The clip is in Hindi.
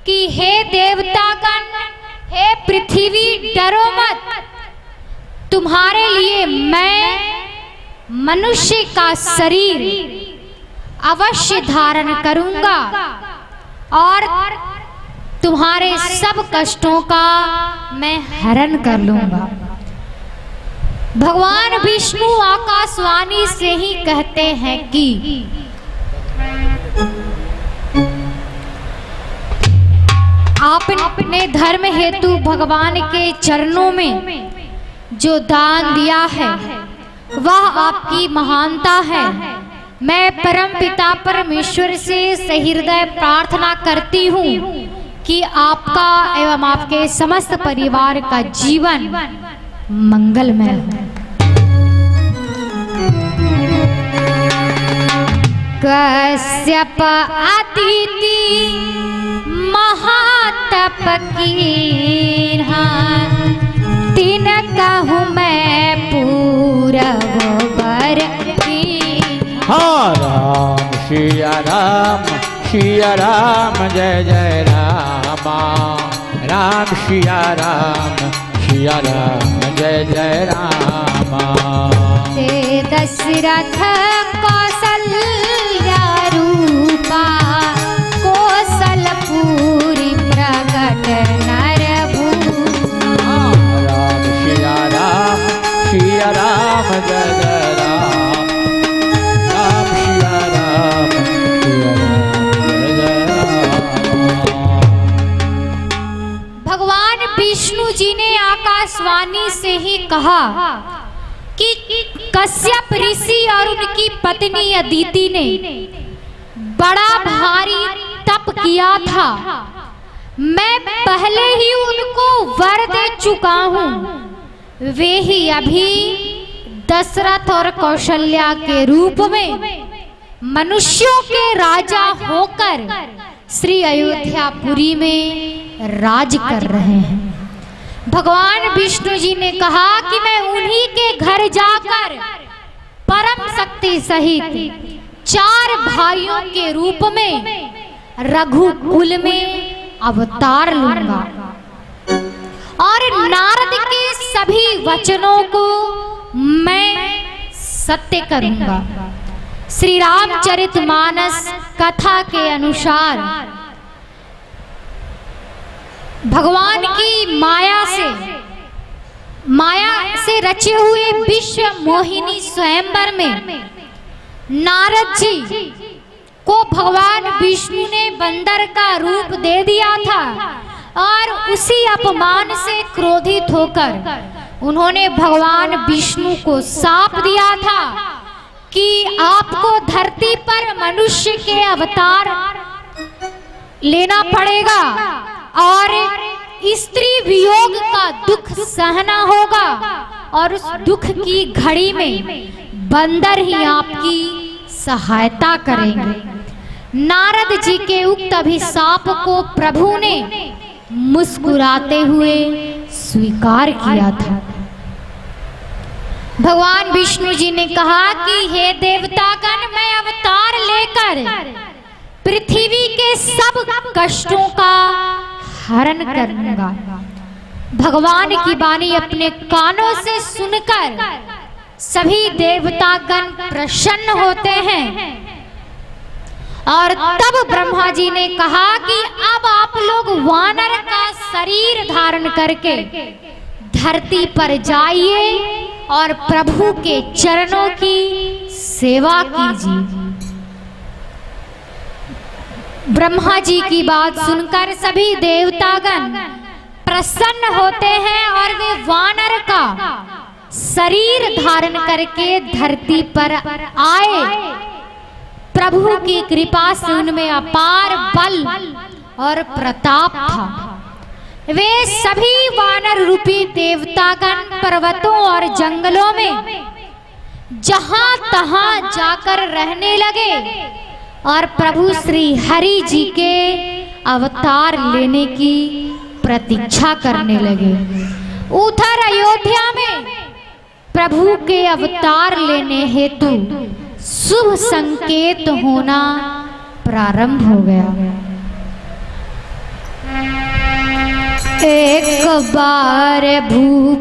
कि हे देवतागण, हे पृथ्वी, डरो मत, तुम्हारे लिए मैं मनुष्य का शरीर अवश्य धारण करूंगा और तुम्हारे सब कष्टों का मैं हरण कर लूंगा। भगवान विष्णु आकाशवाणी से ही कहते हैं कि आपने धर्म हेतु भगवान के चरणों में जो दान दिया है वह आपकी महानता है। मैं परम पिता परमेश्वर से सहृदय प्रार्थना करती हूँ कि आपका एवं आपके समस्त परिवार का जीवन मंगलमय हो। कश्यप अदिति महातप कीन्हा, तिन कहूँ मैं पूरब बर कीन्हा। राम सिया राम, सिया राम, जय जय रामा। राम सिया राम, सिया राम, जय जय रामा। ते दशरथ कौसल्या रूपा, कौशलपुरी प्रगट नर भूपा। राम सिया राम, सिया राम, जय जय राम। राम सिया राम, सिया राम, जय जय राम। भगवान विष्णु जी ने आकाशवाणी से ही कहा कि कश्यप ऋषि और उनकी पत्नी अदिति ने बड़ा भारी तप किया था। मैं पहले ही उनको वर दे चुका हूँ। वे ही अभी दशरथ और कौशल्या के रूप में मनुष्यों के राजा होकर श्री अयोध्यापुरी में राज कर रहे हैं। भगवान विष्णु जी ने कहा कि मैं उन्हीं के घर जाकर परम शक्ति सहित 4 भाइयों के रूप में रघुकुल में अवतार लूंगा और नारद के सभी वचनों को मैं सत्य करूंगा। श्री रामचरितमानस कथा के अनुसार भगवान की माया से रचे हुए विश्व मोहिनी स्वयंवर में नारद जी को भगवान विष्णु ने बंदर का रूप दे दिया था और उसी अपमान से क्रोधित होकर उन्होंने भगवान विष्णु को शाप दिया था कि आपको धरती पर मनुष्य के अवतार लेना पड़ेगा और स्त्री वियोग का दुख सहना होगा और उस दुख की घड़ी में बंदर ही आपकी सहायता करेंगे। नारद जी के उक्त अभिशाप को प्रभु ने मुस्कुराते हुए स्वीकार किया था। भगवान विष्णु जी ने कहा कि हे देवतागण, मैं अवतार लेकर पृथ्वी के सब कष्टों का हरण करूंगा। भगवान की वाणी अपने कानों से सुनकर सभी देवतागण प्रसन्न होते हैं और तब ब्रह्मा जी ने कहा कि अब आप लोग वानर का शरीर धारण करके धरती पर जाइए और प्रभु के चरणों की सेवा कीजिए। ब्रह्मा जी की बात सुनकर सभी देवतागण प्रसन्न होते हैं और वे वानर का शरीर धारण करके धरती पर आए। प्रभु की कृपा से उनमें अपार बल और प्रताप था। वे सभी वानर रूपी देवतागण पर्वतों और जंगलों में जहां तहां जाकर रहने लगे और प्रभु श्री हरि जी के अवतार लेने की प्रतीक्षा करने लगे। उधर अयोध्या में प्रभु के अवतार लेने हेतु शुभ संकेत होना प्रारंभ हो गया। एक बार भूप